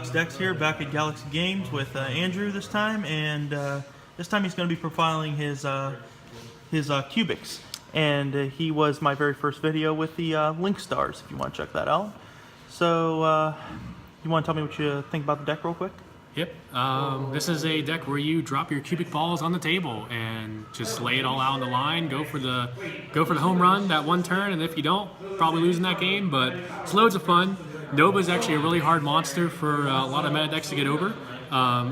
Unorthodox Decks here, back at Galaxy Games with Andrew this time, and this time he's going to be profiling his cubics. And he was my very first video with the Link Stars, if you want to check that out. So, you want to tell me what you think about the deck real quick? Yep. This is a deck where you drop your cubic balls on the table and just lay it all out on the line. Go for the home run that one turn, and if you don't, probably losing that game. But it's loads of fun. Nova is actually a really hard monster for a lot of meta decks to get over.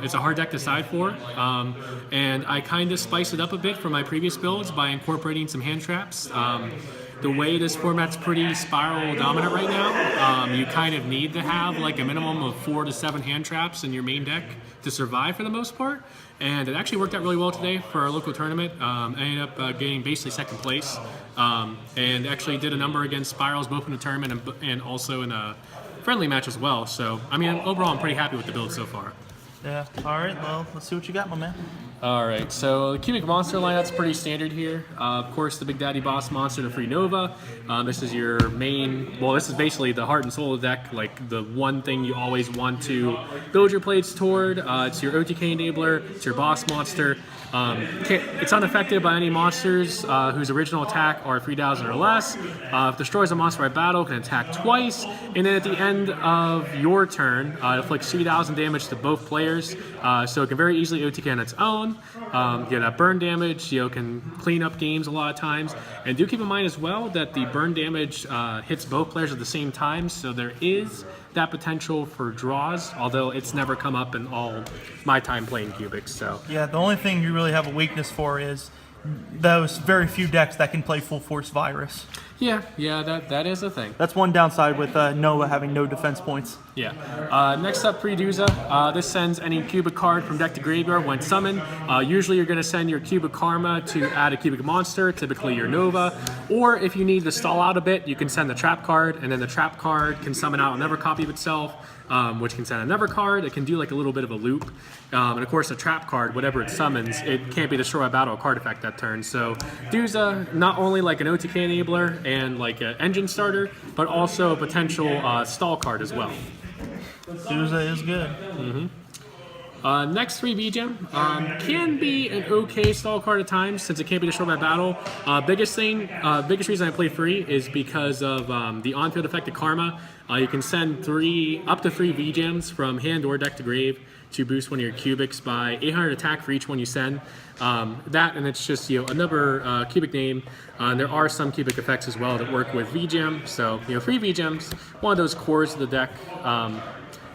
It's a hard deck to side for, and I kind of spiced it up a bit from my previous builds by incorporating some hand traps. The way this format's pretty spiral dominant right now, you kind of need to have like a minimum of 4 to 7 hand traps in your main deck to survive for the most part. And it actually worked out really well today for our local tournament. I ended up getting basically second place, and actually did a number against Spyrals both in the tournament and also in a friendly match as well. So, I mean, overall, I'm pretty happy with the build so far. Yeah, alright, well, let's see what you got, my man. Alright, so the Cubic Monster lineup's pretty standard here. Of course, the Big Daddy Boss Monster, the free Nova. This is your main, well, this is basically the heart and soul of the deck, like the one thing you always want to build your plays toward. It's your OTK enabler, it's your boss monster. It's unaffected by any monsters whose original attack are 3,000 or less. If destroys a monster by battle, can attack twice, and then at the end of your turn, it inflicts 3,000 damage to both players. So it can very easily OTK on its own. Get that burn damage, can clean up games a lot of times. And do keep in mind as well that the burn damage hits both players at the same time, so there is that potential for draws, although it's never come up in all my time playing Cubics. So yeah, the only thing you really have a weakness for is those very few decks that can play Full Force Virus. Yeah, that is a thing. That's one downside with Nova having no defense points. Yeah. Next up, Preduza. This sends any cubic card from deck to graveyard when summoned. Usually you're going to send your cubic karma to add a cubic monster, typically your Nova. Or if you need to stall out a bit, you can send the trap card, and then the trap card can summon out another copy of itself, which can send another card. It can do like a little bit of a loop. And of course, the trap card, whatever it summons, it can't be destroyed by battle or card effect that turn. So Duza, not only like an OTK enabler and like an engine starter, but also a potential stall card as well. Duza is good. Next 3 VGem can be an okay stall card at times since it can't be destroyed by battle. Biggest reason I play free is because of the on-field effect of Karma. You can send up to 3 VGems from hand or deck to grave to boost one of your cubics by 800 attack for each one you send. That, and it's just another cubic name. There are some cubic effects as well that work with VGem. So 3 VGems, one of those cores of the deck.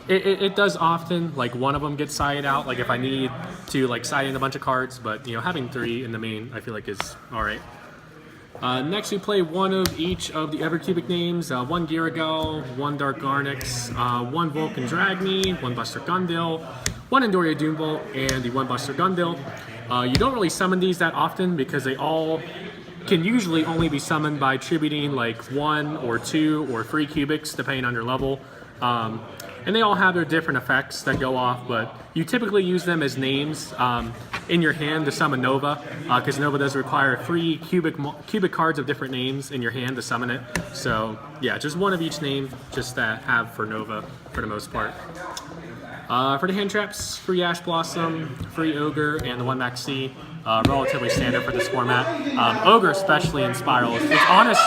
It does often, like one of them gets sided out, like if I need to like side in a bunch of cards, but having 3 in the main I feel like is alright. Next we play one of each of the Evercubic names, 1 Garagel, 1 Dark Garnix, 1 Vulcan Dragme, 1 Buster Gundil, 1 Endoria Doombolt, and the 1 Buster Gundil. You don't really summon these that often because they all can usually only be summoned by tributing like 1 or 2 or 3 cubics depending on your level. And they all have their different effects that go off, but you typically use them as names in your hand to summon Nova, because Nova does require 3 cubic cards of different names in your hand to summon it. So yeah, just one of each name just to have for Nova for the most part. For the hand traps, free Ash Blossom, free Ogre, and the 1 Max C. Relatively standard for this format. Ogre especially in Spyrals. It's honest.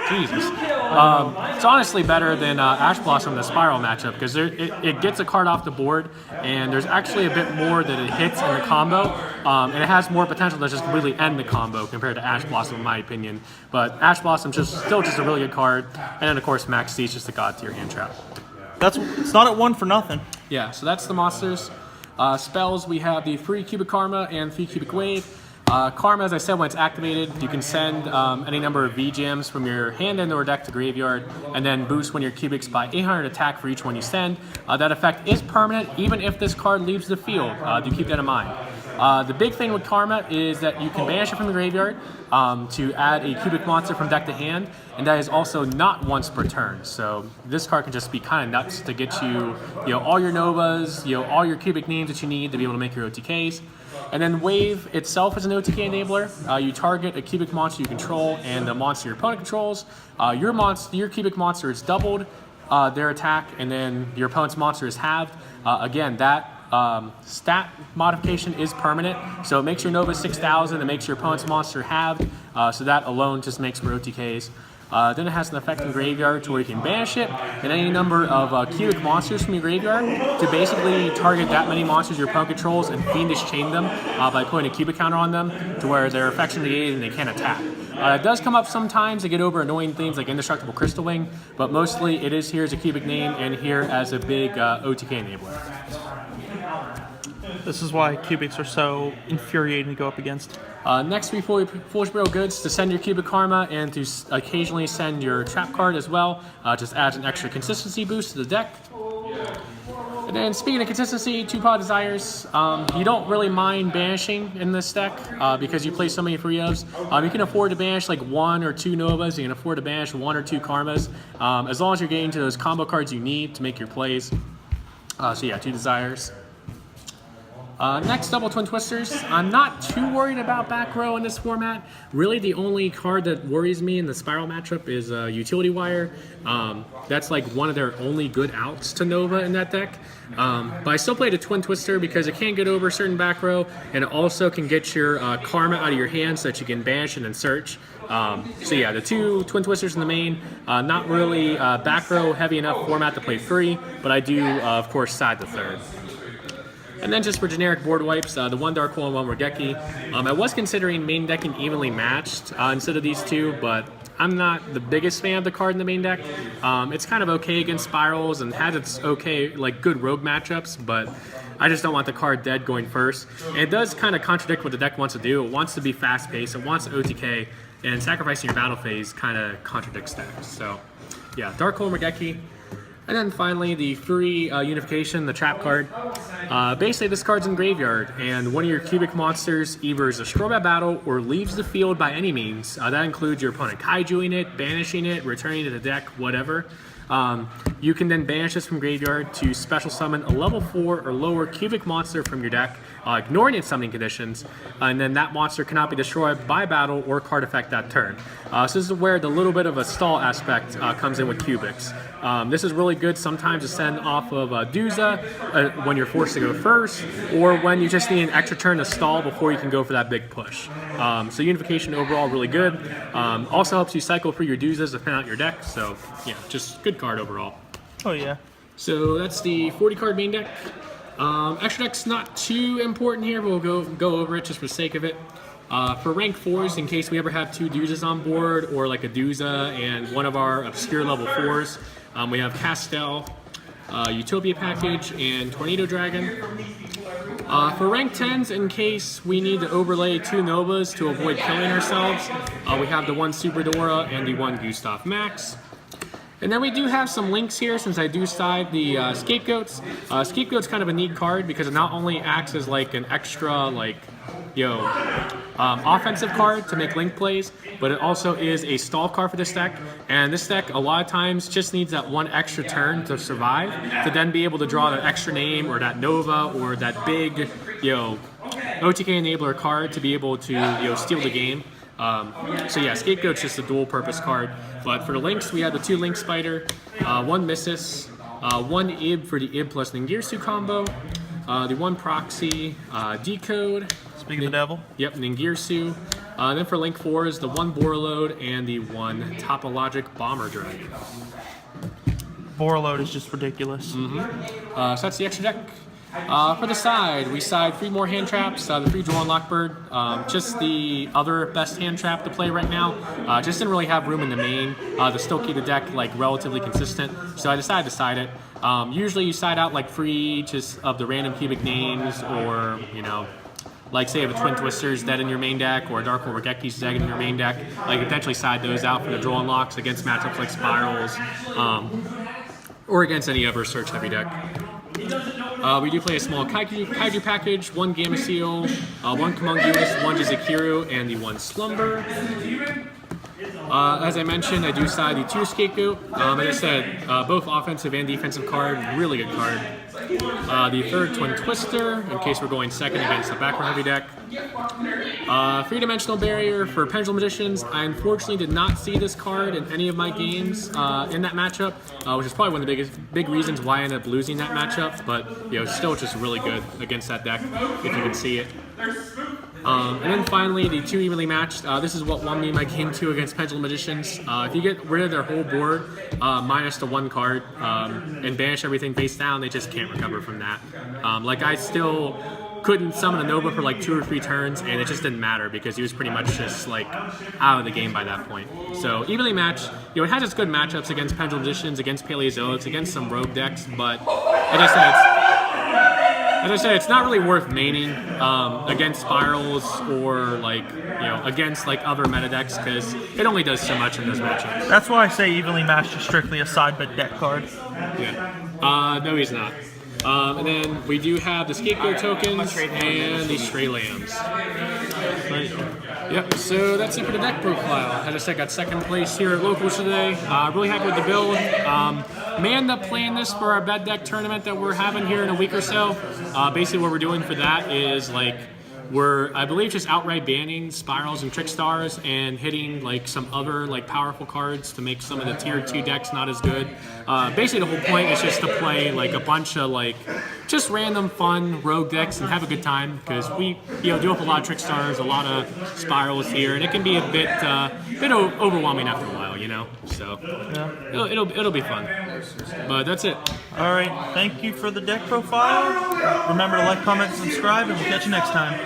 Jesus. It's honestly better than Ash Blossom in the Spiral matchup because it gets a card off the board, and there's actually a bit more that it hits in the combo, and it has more potential to just completely end the combo compared to Ash Blossom in my opinion. But Ash Blossom's still just a really good card, and then of course Max C is just a god tier hand trap. It's not at 1 for nothing. Yeah, so that's the monsters. Spells, we have the 3 Cubic Karma and 3 Cubic Wave. Karma, as I said, when it's activated, you can send any number of VGems from your hand end or deck to graveyard, and then boost one of your cubics by 800 attack for each one you send. That effect is permanent, even if this card leaves the field. Do keep that in mind. The big thing with Karma is that you can banish it from the graveyard to add a cubic monster from deck to hand, and that is also not once per turn. So this card can just be kind of nuts to get you, all your Novas, all your cubic names that you need to be able to make your OTKs. And then Wave itself is an OTK enabler. You target a cubic monster you control and the monster your opponent controls. Your cubic monster is doubled their attack, and then your opponent's monster is halved. Again, that stat modification is permanent, so it makes your Nova 6,000, it makes your opponent's monster halved, so that alone just makes for OTKs. Then it has an effect in graveyard to where you can banish it and any number of cubic monsters from your graveyard to basically target that many monsters your opponent controls and fiendish chain them by putting a cubic counter on them to where they're effects negated and they can't attack. It does come up sometimes to get over annoying things like Indestructible Crystal Wing, but mostly it is here as a cubic name and here as a big OTK enabler. This is why cubics are so infuriating to go up against. Next, we foolish brittle goods to send your cubic karma and to occasionally send your trap card as well. Just adds an extra consistency boost to the deck. And then speaking of consistency, 2-Pod Desires. You don't really mind banishing in this deck because you play so many free ofs. You can afford to banish like 1 or 2 Novas. You can afford to banish 1 or 2 Karmas. As long as you're getting to those combo cards you need to make your plays. So yeah, 2 Desires. Next, Double Twin Twisters. I'm not too worried about back row in this format. Really, the only card that worries me in the Spiral matchup is Utility Wire. That's like one of their only good outs to Nova in that deck. But I still played a Twin Twister because it can get over certain back row, and it also can get your Karma out of your hand so that you can banish and then search. So yeah, the 2 Twin Twisters in the main, not really back row heavy enough format to play free, but I do, of course, side the third. And then just for generic board wipes, the 1 Dark Hole and 1 Regeki. I was considering main decking evenly matched instead of these 2, but I'm not the biggest fan of the card in the main deck. It's kind of okay against Spyrals and has its okay, like good rogue matchups, but I just don't want the card dead going first. And it does kind of contradict what the deck wants to do. It wants to be fast paced, it wants OTK, and sacrificing your battle phase kind of contradicts that. So yeah, Dark Hole and Regeki. And then finally, the free Unification, the trap card. Basically, this card's in graveyard, and one of your cubic monsters either is destroyed by battle or leaves the field by any means. That includes your opponent kaijuing it, banishing it, returning to the deck, whatever. You can then banish this from graveyard to special summon a level 4 or lower cubic monster from your deck, ignoring its summoning conditions, and then that monster cannot be destroyed by battle or card effect that turn. So this is where the little bit of a stall aspect comes in with cubics. This is really good sometimes to send off of Duza when you're forced to go first, or when you just need an extra turn to stall before you can go for that big push. So Unification overall really good. Also helps you cycle through your Duzas to thin out your deck, so yeah, just good card overall. Oh yeah. So that's the 40 card main deck. Extra deck's not too important here, but we'll go over it just for the sake of it. For rank 4s, in case we ever have 2 Duzas on board, or like a Duza and one of our obscure level 4s, we have Castel, Utopia Package, and Tornado Dragon. For rank 10s, in case we need to overlay 2 Novas to avoid killing ourselves, we have the 1 Super Dora and the 1 Gustav Max. And then we do have some links here since I do side the Scapegoats. Scapegoat's kind of a neat card because it not only acts as like an extra like, offensive card to make link plays, but it also is a stall card for this deck. And this deck a lot of times just needs that 1 extra turn to survive, to then be able to draw that extra name or that Nova or that big, OTK enabler card to be able to, steal the game. So yeah, Scapegoat's just a dual purpose card. But for the links, we have the 2 Link Spider, 1 Missus, 1 Ib for the Ib plus Ningirsu combo, the 1 Proxy, Decode. Speaking of the devil. Yep, Ningirsu. Then for link 4 is the 1 Borreload and the 1 Topologic Bomber Dragon. Borreload is just ridiculous. So that's the extra deck. For the side, we side 3 more hand traps, the 3 Draw and Lockbird, just the other best hand trap to play right now. Just didn't really have room in the main to still keep the deck like relatively consistent, so I decided to side it. Usually you side out like 3 just of the random cubic names, or like say if a Twin Twister's dead in your main deck, or a Dark Hole Regeki's dead in your main deck, like potentially side those out for the Draw and Locks against matchups like Spyrals, or against any other search heavy deck. We do play a small Kaiju package, 1 Gamma Seal, 1 Homunculus, 1 Jizukiru, and the 1 Slumber. As I mentioned, I do side the 2 Scapegoat. As I said, both offensive and defensive card, really good card. The 3rd Twin Twister, in case we're going second against the back row heavy deck. Three-dimensional barrier for Pendulum Magicians. I unfortunately did not see this card in any of my games in that matchup, which is probably one of the big reasons why I ended up losing that matchup. But still just really good against that deck if you can see it. And then finally, the two evenly matched. This is what won me my game 2 against Pendulum Magicians. If you get rid of their whole board, minus the one card, and banish everything face down, they just can't recover from that. Like I still couldn't summon a Nova for like 2 or 3 turns, and it just didn't matter because he was pretty much just like out of the game by that point. So evenly matched, it has its good matchups against Pendulum Magicians, against Paleozoics, against some rogue decks, but as I said, it's not really worth maining against Spyrals or like against like other meta decks because it only does so much in those matchups. That's why I say evenly matched is strictly a side bet deck card. Yeah. No, he's not. And then we do have the Scapegoat tokens and the Stray Lambs. Yep, so that's it for the deck profile. As I said, got second place here at Locals today. Really happy with the build. May end up playing this for our bed deck tournament that we're having here in a week or so. Basically what we're doing for that is like we're, I believe, just outright banning Spyrals and Trickstars and hitting like some other like powerful cards to make some of the tier 2 decks not as good. Basically the whole point is just to play like a bunch of like just random fun rogue decks and have a good time because we do have a lot of Trickstars, a lot of Spyrals here, and it can be a bit overwhelming after a while, So yeah. it'll be fun. But that's it. All right, thank you for the deck profile. Remember to like, comment, subscribe, and we'll catch you next time.